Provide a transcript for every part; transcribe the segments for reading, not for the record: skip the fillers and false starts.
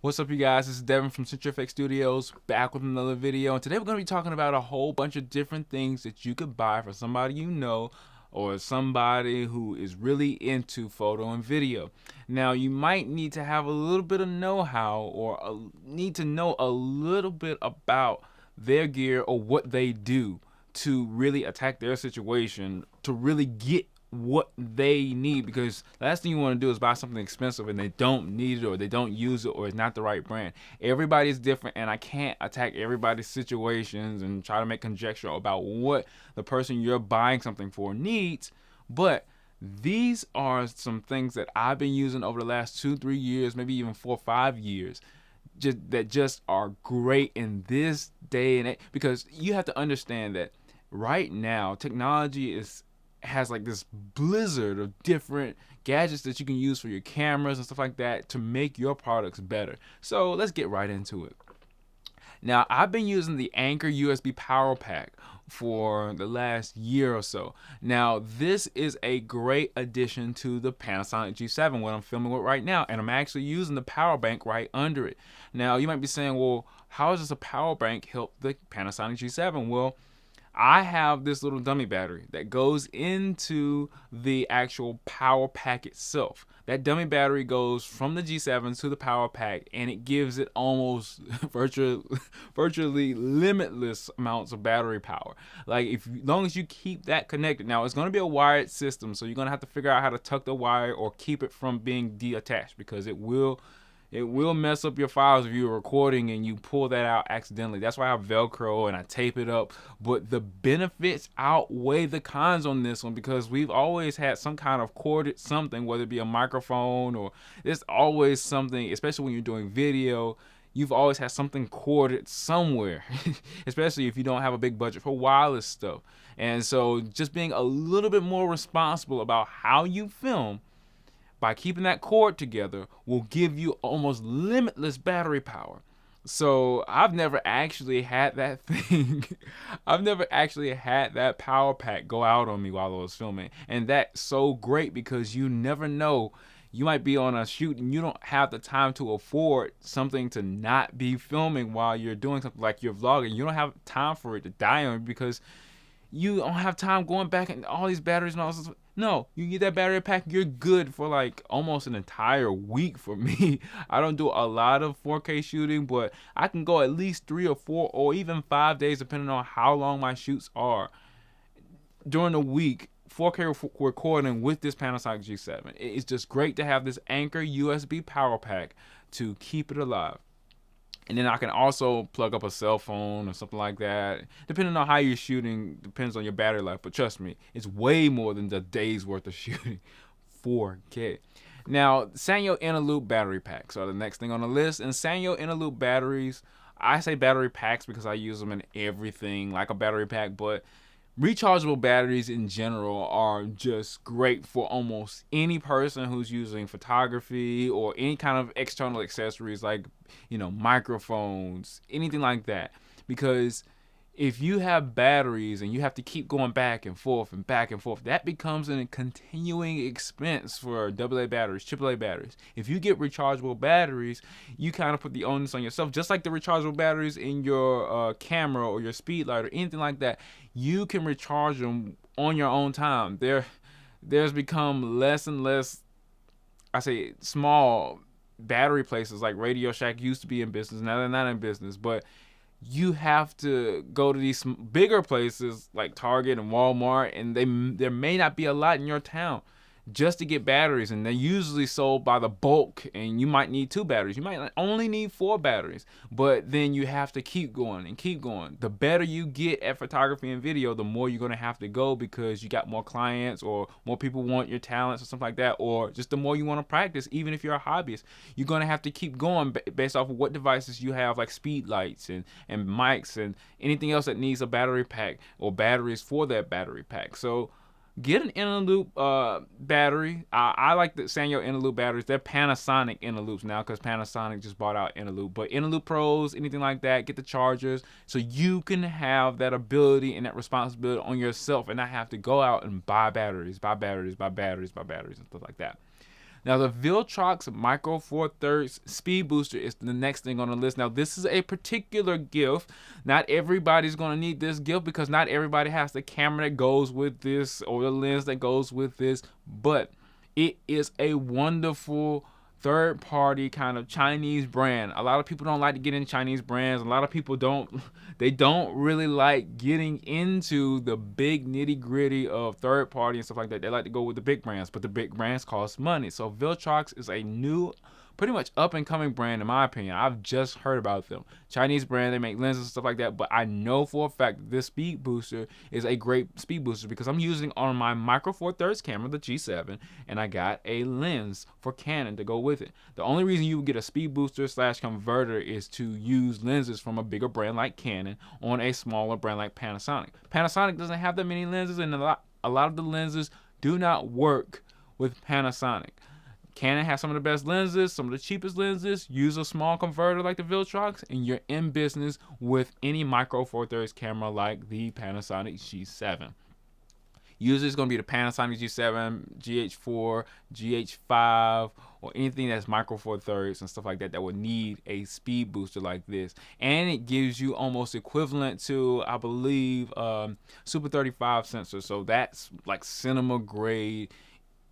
What's up, you guys? This is Devin from CenturyFX Studios, back with another video. And today we're going to be talking about a whole bunch of different things that you could buy for somebody you know or somebody who is really into photo and video. Now, you might need to have a little bit of know-how or need to know a little bit about their gear or what they do to really attack their situation, to really get what they need, because the last thing you want to do is buy something expensive and they don't need it or they don't use it or it's not the right brand. Everybody's different, and I can't attack everybody's situations and try to make conjecture about what the person you're buying something for needs. But these are some things that I've been using over the last 2-3 years, maybe even 4 or 5 years, that are great in this day and age, because you have to understand that right now technology has like this blizzard of different gadgets that you can use for your cameras and stuff like that to make your products better. So let's get right into it. Now, I've been using the Anker USB Power Pack for the last year or so. Now, this is a great addition to the Panasonic G7, what I'm filming with right now, and I'm actually using the power bank right under it. Now, you might be saying, well, how does a power bank help the Panasonic G7? Well, I have this little dummy battery that goes into the actual power pack itself. That dummy battery goes from the G7 to the power pack, and it gives it almost virtually limitless amounts of battery power. Like, as long as you keep that connected. Now, it's going to be a wired system, so you're going to have to figure out how to tuck the wire or keep it from being detached, because it will mess up your files if you're recording and you pull that out accidentally. That's why I have Velcro and I tape it up. But the benefits outweigh the cons on this one, because we've always had some kind of corded something, whether it be a microphone or there's always something, especially when you're doing video. You've always had something corded somewhere, especially if you don't have a big budget for wireless stuff. And so just being a little bit more responsible about how you film by keeping that cord together will give you almost limitless battery power. So I've never actually had that thing. I've never actually had that power pack go out on me while I was filming. And that's so great, because you never know. You might be on a shoot and you don't have the time to afford something to not be filming while you're doing something like you're vlogging. You don't have time for it to die on, because you don't have time going back and all these batteries and all this. No, you get that battery pack, you're good for like almost an entire week for me. I don't do a lot of 4K shooting, but I can go at least 3 or 4 or even 5 days, depending on how long my shoots are. During the week, 4K recording with this Panasonic G7. It's just great to have this Anker USB power pack to keep it alive. And then I can also plug up a cell phone or something like that. Depending on how you're shooting, depends on your battery life. But trust me, it's way more than the day's worth of shooting. 4K. Now, Sanyo inner loop battery packs are the next thing on the list. And Sanyo inner loop batteries, I say battery packs because I use them in everything like a battery pack, but rechargeable batteries in general are just great for almost any person who's using photography or any kind of external accessories, like, microphones, anything like that. Because if you have batteries and you have to keep going back and forth, that becomes a continuing expense for AA batteries, AAA batteries. If you get rechargeable batteries, you kind of put the onus on yourself, just like the rechargeable batteries in your camera or your speed light or anything like that. You can recharge them on your own time. There's become less and less, I say, small battery places like Radio Shack used to be in business. Now they're not in business, but you have to go to these bigger places like Target and Walmart, and there may not be a lot in your town just to get batteries, and they're usually sold by the bulk, and you might need 2 batteries. You might only need 4 batteries, but then you have to keep going and keep going. The better you get at photography and video, the more you're going to have to go, because you got more clients or more people want your talents or something like that, or just the more you want to practice. Even if you're a hobbyist, you're going to have to keep going based off of what devices you have, like speed lights and mics and anything else that needs a battery pack or batteries for that battery pack. So get an inner loop battery. I like the Sanyo inner loop batteries. They're Panasonic inner loops now, because Panasonic just bought out inner loop. But inner loop pros, anything like that, get the chargers so you can have that ability and that responsibility on yourself and not have to go out and buy batteries and stuff like that. Now the Viltrox Micro Four Thirds Speed Booster is the next thing on the list. Now this is a particular gift. Not everybody's gonna need this gift because not everybody has the camera that goes with this or the lens that goes with this, but it is a wonderful third party kind of Chinese brand. A lot of people don't like to get in Chinese brands. A lot of people don't really like getting into the big nitty gritty of third party and stuff like that. They like to go with the big brands, but the big brands cost money. So Viltrox is a new, pretty much up and coming brand in my opinion. I've just heard about them. Chinese brand, they make lenses and stuff like that, but I know for a fact that this speed booster is a great speed booster because I'm using on my Micro Four Thirds camera, the G7, and I got a lens for Canon to go with it. The only reason you would get a speed booster / converter is to use lenses from a bigger brand like Canon on a smaller brand like Panasonic. Panasonic doesn't have that many lenses, and a lot of the lenses do not work with Panasonic. Canon has some of the best lenses, some of the cheapest lenses. Use a small converter like the Viltrox, and you're in business with any Micro Four Thirds camera like the Panasonic G7. Usually it's going to be the Panasonic G7, GH4, GH5, or anything that's Micro Four Thirds and stuff like that that would need a speed booster like this. And it gives you almost equivalent to, I believe, Super 35 sensor. So that's like cinema grade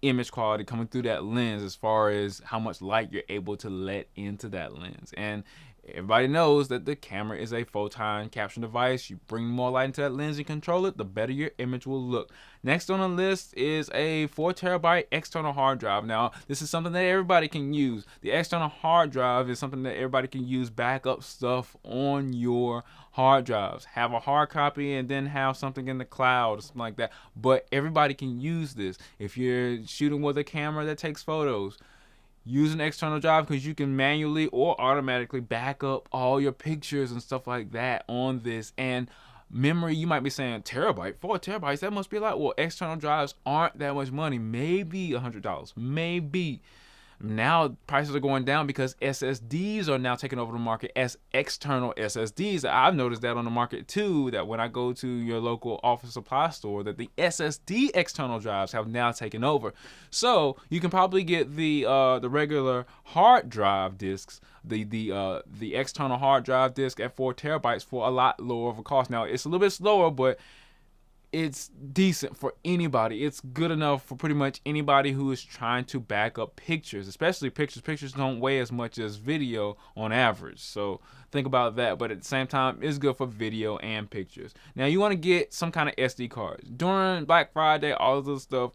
image quality coming through that lens as far as how much light you're able to let into that lens. And everybody knows that the camera is a photon capture device. You bring more light into that lens and control it, the better your image will look. Next on the list is a 4TB external hard drive. Now, this is something that everybody can use. The external hard drive is something that everybody can use backup stuff on your hard drives. Have a hard copy and then have something in the cloud or something like that. But everybody can use this. If you're shooting with a camera that takes photos, use an external drive because you can manually or automatically back up all your pictures and stuff like that on this. And memory, you might be saying, terabyte, 4 terabytes, that must be a lot. Well, external drives aren't that much money. Maybe $100, maybe. Now prices are going down because SSDs are now taking over the market as external SSDs. I've noticed that on the market too, that when I go to your local office supply store, that the SSD external drives have now taken over. So you can probably get the regular hard drive discs, the external hard drive disc at 4 terabytes for a lot lower of a cost. Now it's a little bit slower, but it's decent for anybody. It's good enough for pretty much anybody who is trying to back up pictures, especially pictures. Pictures don't weigh as much as video on average. So think about that. But at the same time, it's good for video and pictures. Now you want to get some kind of SD cards. During Black Friday, all of this stuff,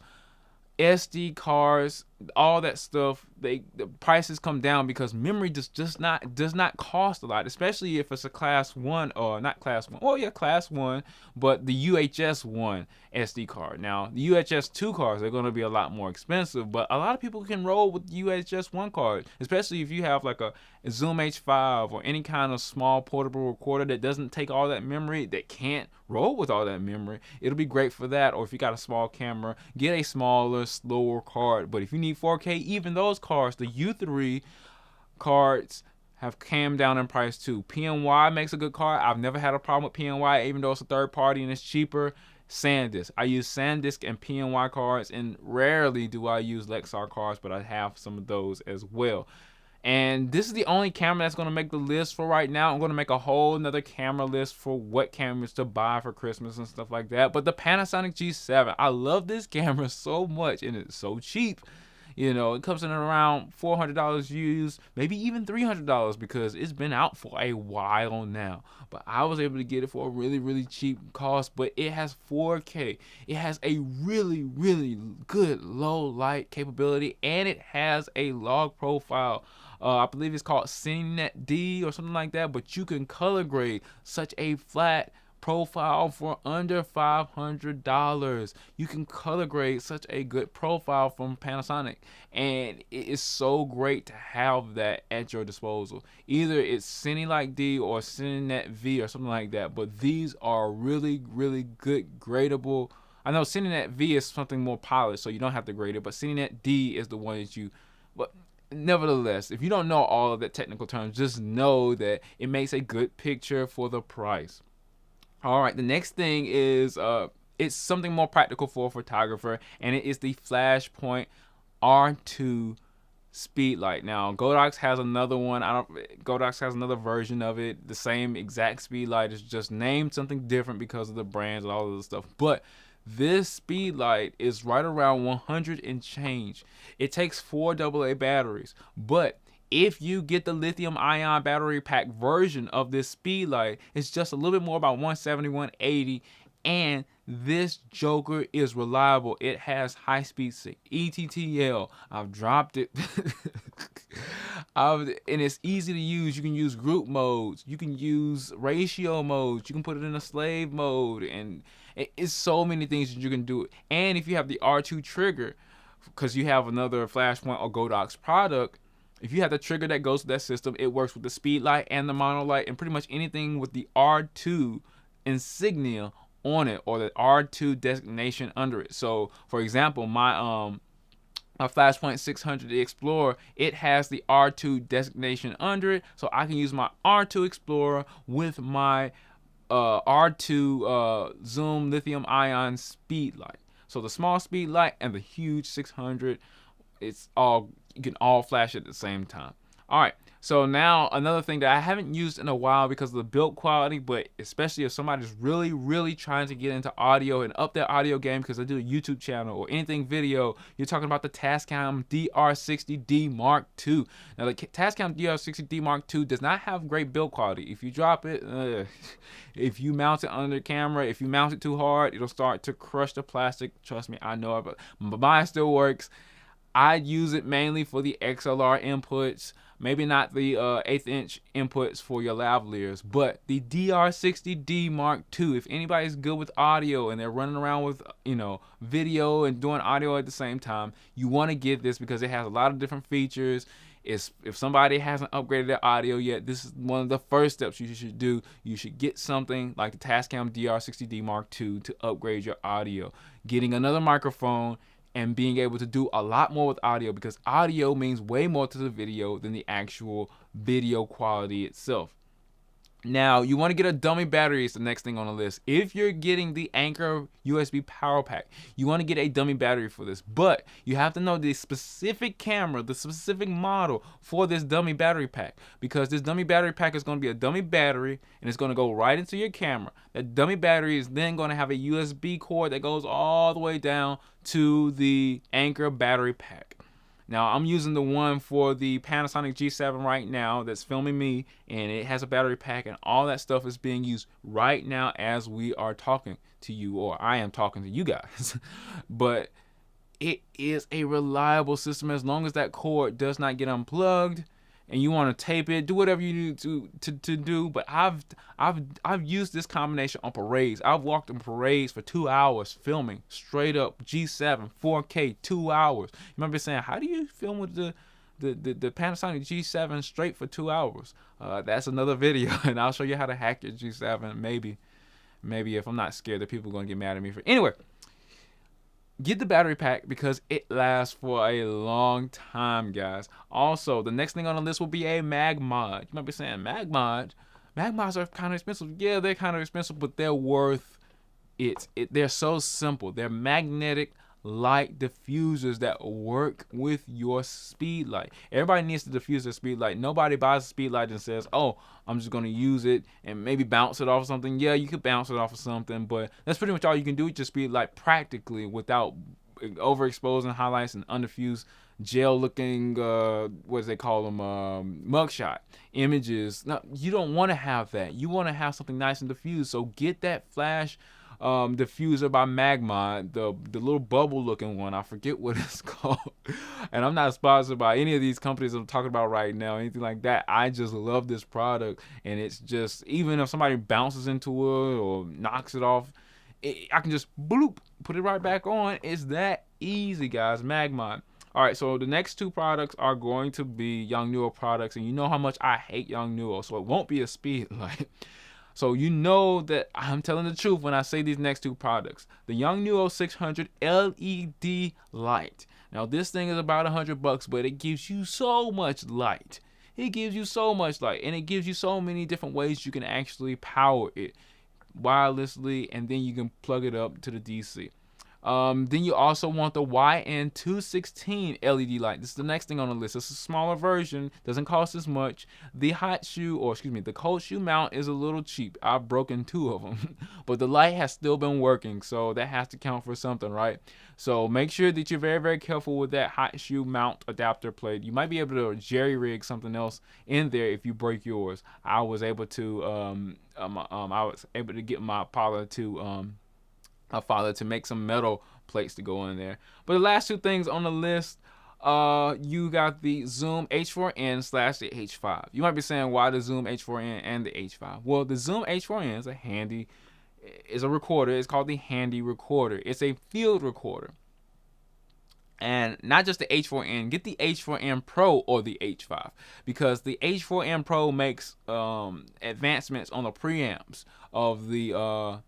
SD cards, all that stuff, the prices come down because memory does not cost a lot, especially if it's a class 1 or not class 1. Oh yeah, class 1, but the UHS 1 SD card. Now, the UHS 2 cards are going to be a lot more expensive, but a lot of people can roll with UHS 1 card, especially if you have like a Zoom H5 or any kind of small portable recorder that doesn't take all that memory, that can't roll with all that memory. It'll be great for that. Or if you got a small camera, get a smaller, slower card. But if you need 4K, even those cards, the U3 cards have came down in price too. PNY makes a good card. I've never had a problem with PNY, even though it's a third party and it's cheaper. SanDisk. I use SanDisk and PNY cards, and rarely do I use Lexar cards, but I have some of those as well. And this is the only camera that's going to make the list for right now. I'm going to make a whole nother camera list for what cameras to buy for Christmas and stuff like that. But the Panasonic G7, I love this camera so much, and it's so cheap. You know, it comes in around $400 used, maybe even $300 because it's been out for a while now. But I was able to get it for a really, really cheap cost. But it has 4K. It has a really, really good low light capability, and it has a log profile. I believe it's called CineNet D or something like that. But you can color grade such a flat profile for under $500. You can color grade such a good profile from Panasonic, and it is so great to have that at your disposal. Either it's CineLight D or CineNet V or something like that, but these are really, really good gradable. I know CineNet V is something more polished, so you don't have to grade it, but CineNet D is the one that you. But nevertheless, if you don't know all of that technical terms, just know that it makes a good picture for the price. All right, the next thing is it's something more practical for a photographer, and it is the Flashpoint R2 speed light. Now Godox has another one. Godox has another version of it. The same exact speed light, is just named something different because of the brands and all of this stuff. But this speed light is right around 100 and change. It takes 4 AA batteries, but if you get the lithium ion battery pack version of this speed light, it's just a little bit more, about 170, 180, and this joker is reliable. It has high speed sync, ETTL. I've dropped it. And it's easy to use. You can use group modes, you can use ratio modes, you can put it in a slave mode, and it's so many things that you can do. And if you have the R2 trigger, because you have another Flashpoint or Godox product, if you have the trigger that goes to that system, it works with the speed light and the mono light and pretty much anything with the R2 insignia on it, or the R2 designation under it. So for example, my Flashpoint 600 Explorer, it has the R2 designation under it, so I can use my R2 Explorer with my R2 zoom lithium ion speed light. So the small speed light and the huge 600, it's all, you can all flash at the same time. All right, so now another thing that I haven't used in a while because of the build quality, but especially if somebody's really trying to get into audio and up their audio game because they do a YouTube channel or anything video, you're talking about the Tascam DR60D Mark II. Now the Tascam DR60D Mark II does not have great build quality. If you drop it, if you mount it under the camera, if you mount it too hard, it'll start to crush the plastic. Trust me, I know it, but mine still works. I use it mainly for the XLR inputs, maybe not the 1/8 inch inputs for your lavaliers, but the DR60D Mark II, if anybody's good with audio and they're running around with, video and doing audio at the same time, you want to get this because it has a lot of different features. If somebody hasn't upgraded their audio yet, this is one of the first steps you should do. You should get something like the Tascam DR60D Mark II to upgrade your audio. Getting another microphone and being able to do a lot more with audio, because audio means way more to the video than the actual video quality itself. Now, you want to get a dummy battery is the next thing on the list. If you're getting the Anker USB power pack, you want to get a dummy battery for this, but you have to know the specific camera, the specific model for this dummy battery pack, because this dummy battery pack is going to be a dummy battery and it's going to go right into your camera. That dummy battery is then going to have a USB cord that goes all the way down to the Anker battery pack. Now, I'm using the one for the Panasonic G7 right now that's filming me, and it has a battery pack, and all that stuff is being used right now as we are talking to you, or I am talking to you guys. But it is a reliable system as long as that cord does not get unplugged and you want to tape it, do whatever you need to do. But I've used this combination on parades. I've walked in parades for 2 hours filming straight up G7 4K 2 hours. You remember saying, how do you film with the Panasonic G7 straight for 2 hours? That's another video, and I'll show you how to hack your G7. Maybe if I'm not scared that people are gonna get mad at me for. Anyway, get the battery pack because it lasts for a long time, guys. Also, the next thing on the list will be a mag mod. You might be saying, mag mods are kind of expensive. Yeah, they're kind of expensive, but they're worth it. They're so simple. They're magnetic light diffusers that work with your speed light. Everybody needs to diffuse their speed light. Nobody buys a speed light and says, oh, I'm just going to use it and maybe bounce it off of something. Yeah, you could bounce it off of something, but that's pretty much all you can do with your speed light practically without overexposing highlights and undiffused gel looking what do they call them, mugshot images. No, you don't want to have that. You want to have something nice and diffused. So get that flash diffuser by Magmod, the little bubble looking one. I forget what it's called, and I'm not sponsored by any of these companies I'm talking about right now, anything like that. I just love this product, and it's just, even if somebody bounces into it or knocks it off, I can just bloop, put it right back on. It's that easy, guys. Magmod. All right, so the next two products are going to be Yongnuo products, and you know how much I hate Yongnuo, so it won't be a speed light. So you know that I'm telling the truth when I say these next two products. The Yongnuo 600 LED light. Now this thing is about $100, but it gives you so much light. It gives you so much light, and it gives you so many different ways you can actually power it wirelessly, and then you can plug it up to the DC. Then you also want the YN216 LED light. This is the next thing on the list. It's a smaller version, doesn't cost as much. The the cold shoe mount is a little cheap. I've broken 2 of them, but the light has still been working, so that has to count for something, right? So make sure that you're very, very careful with that hot shoe mount adapter plate. You might be able to jerry rig something else in there if you break yours. I was able to get my father to make some metal plates to go in there. But the last 2 things on the list, you got the Zoom H4n / the H5. You might be saying, why the Zoom H4n and the H5? Well, the Zoom H4n is a recorder. It's called the Handy Recorder. It's a field recorder. And not just the H4n, get the H4n Pro or the H5, because the H4n Pro makes advancements on the preamps of the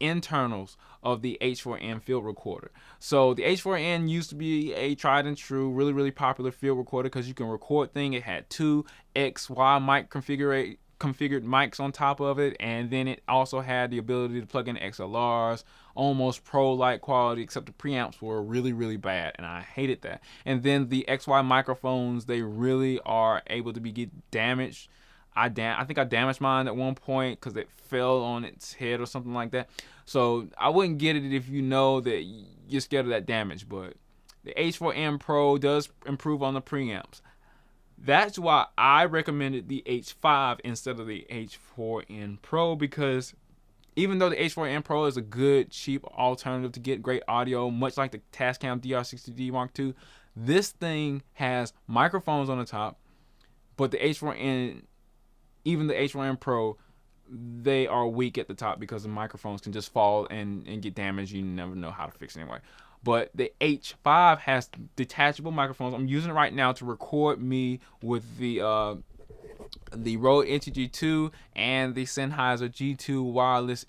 internals of the H4n field recorder. So the H4n used to be a tried and true, really, really popular field recorder because you can record things. It had 2 XY mic configured mics on top of it, and then it also had the ability to plug in XLRs, almost pro-like quality, except the preamps were really, really bad, and I hated that. And then the XY microphones, they really are able to get damaged. I think I damaged mine at one point because it fell on its head or something like that. So I wouldn't get it if you know that you're scared of that damage. But the H4n Pro does improve on the preamps. That's why I recommended the H5 instead of the H4n Pro, because even though the H4n Pro is a good, cheap alternative to get great audio, much like the Tascam DR60D Mark II, this thing has microphones on the top, but the H4n, even the H4n Pro, they are weak at the top because the microphones can just fall and get damaged. You never know how to fix it anyway. But the H5 has detachable microphones. I'm using it right now to record me with the Rode NTG2 and the Sennheiser G2 wireless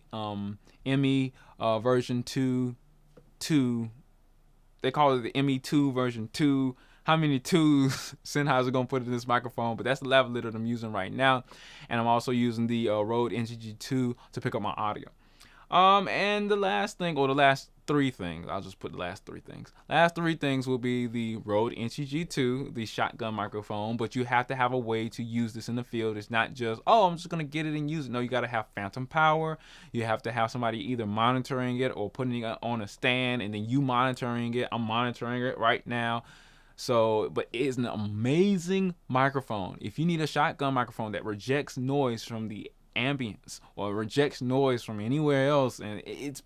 ME version 2. They call it the ME2 version 2. How many 2s Sennheiser gonna put in this microphone? But that's the lavalier that I'm using right now, and I'm also using the Rode NTG2 to pick up my audio. And the last 3 things, I'll just put the last 3 things. Last 3 things will be the Rode NTG2, the shotgun microphone, but you have to have a way to use this in the field. It's not just, oh, I'm just going to get it and use it. No, you got to have phantom power. You have to have somebody either monitoring it or putting it on a stand and then you monitoring it. I'm monitoring it right now. So, but it's an amazing microphone. If you need a shotgun microphone that rejects noise from the ambience or rejects noise from anywhere else, and it's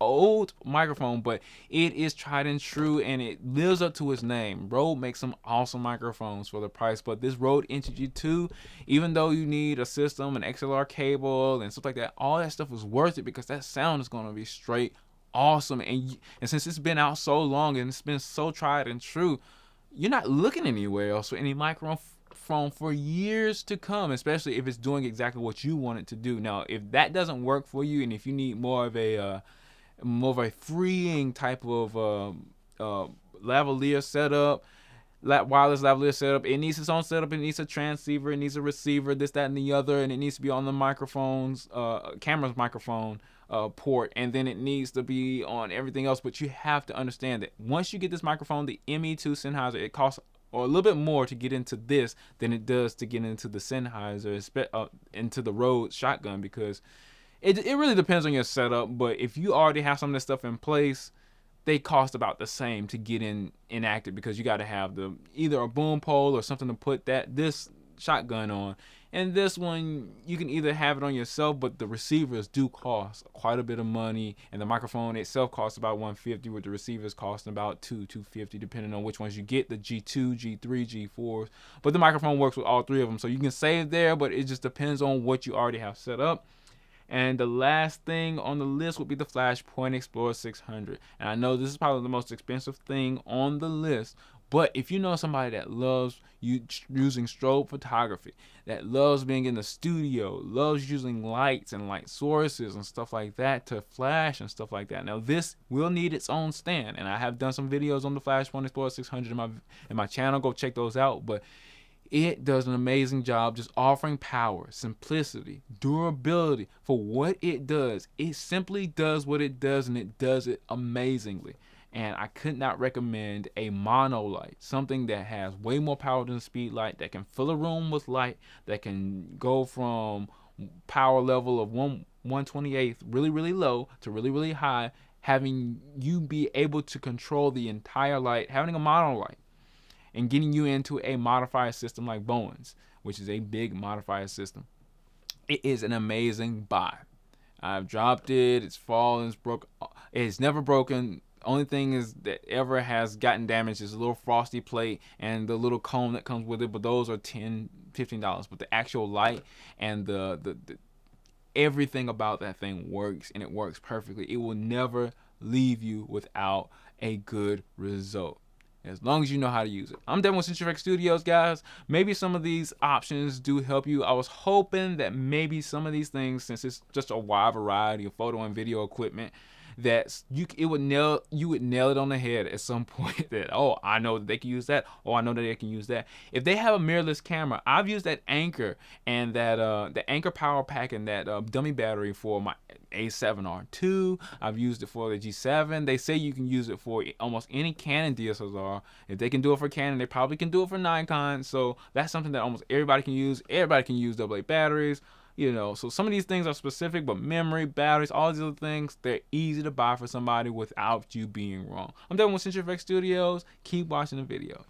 old microphone, but it is tried and true and it lives up to its name. Rode makes some awesome microphones for the price, but this Rode NTG2, even though you need a system, an XLR cable and stuff like that, all that stuff is worth it because that sound is going to be straight awesome. And since it's been out so long and it's been so tried and true, you're not looking anywhere else for any microphone for years to come, especially if it's doing exactly what you want it to do. Now, if that doesn't work for you, and if you need more of a freeing type of lavalier setup, wireless lavalier setup, it needs its own setup. It needs a transceiver, it needs a receiver, this, that, and the other, and it needs to be on the camera's microphone port, and then it needs to be on everything else. But you have to understand that once you get this microphone, the ME2 Sennheiser, it costs a little bit more to get into this than it does to get into the Sennheiser, into the Rode shotgun, because it really depends on your setup. But if you already have some of this stuff in place, they cost about the same to get enacted, because you got to have either a boom pole or something to put this shotgun on. And this one, you can either have it on yourself, but the receivers do cost quite a bit of money, and the microphone itself costs about $150, with the receivers costing about $250, depending on which ones you get, the G2, G3, G4s. But the microphone works with all 3 of them, so you can save there, but it just depends on what you already have set up. And the last thing on the list would be the Flashpoint Explorer 600. And I know this is probably the most expensive thing on the list, but if you know somebody that loves using strobe photography, that loves being in the studio, loves using lights and light sources and stuff like that to flash and stuff like that. Now, this will need its own stand, and I have done some videos on the Flashpoint Explorer 600 in my channel. Go check those out. But It does an amazing job just offering power, simplicity, durability for what it does. It simply does what it does, and it does it amazingly. And I could not recommend a mono light, something that has way more power than a speed light, that can fill a room with light, that can go from power level of 1/28 really, really low to really, really high, having you be able to control the entire light, having a mono light, and getting you into a modifier system like Bowen's, which is a big modifier system. It is an amazing buy. I've dropped it. It's fallen. It's broke. It's never broken. Only thing is that ever has gotten damaged is a little frosty plate and the little cone that comes with it. But those are $10, $15. But the actual light and the everything about that thing works, and it works perfectly. It will never leave you without a good result, as long as you know how to use it. I'm done with CenturyFX Studios, guys. Maybe some of these options do help you. I was hoping that maybe some of these things, since it's just a wide variety of photo and video equipment, that you would nail it on the head at some point. That, oh, I know that they can use that. Oh, I know that they can use that. If they have a mirrorless camera, I've used that Anchor and that the Anchor power pack and that dummy battery for my A7R2. I've used it for the G7. They say you can use it for almost any Canon DSLR. If they can do it for Canon, they probably can do it for Nikon. So that's something that almost everybody can use. Everybody can use AA batteries. So some of these things are specific, but memory, batteries, all these other things, they're easy to buy for somebody without you being wrong. I'm done with CenturyFX Studios. Keep watching the videos.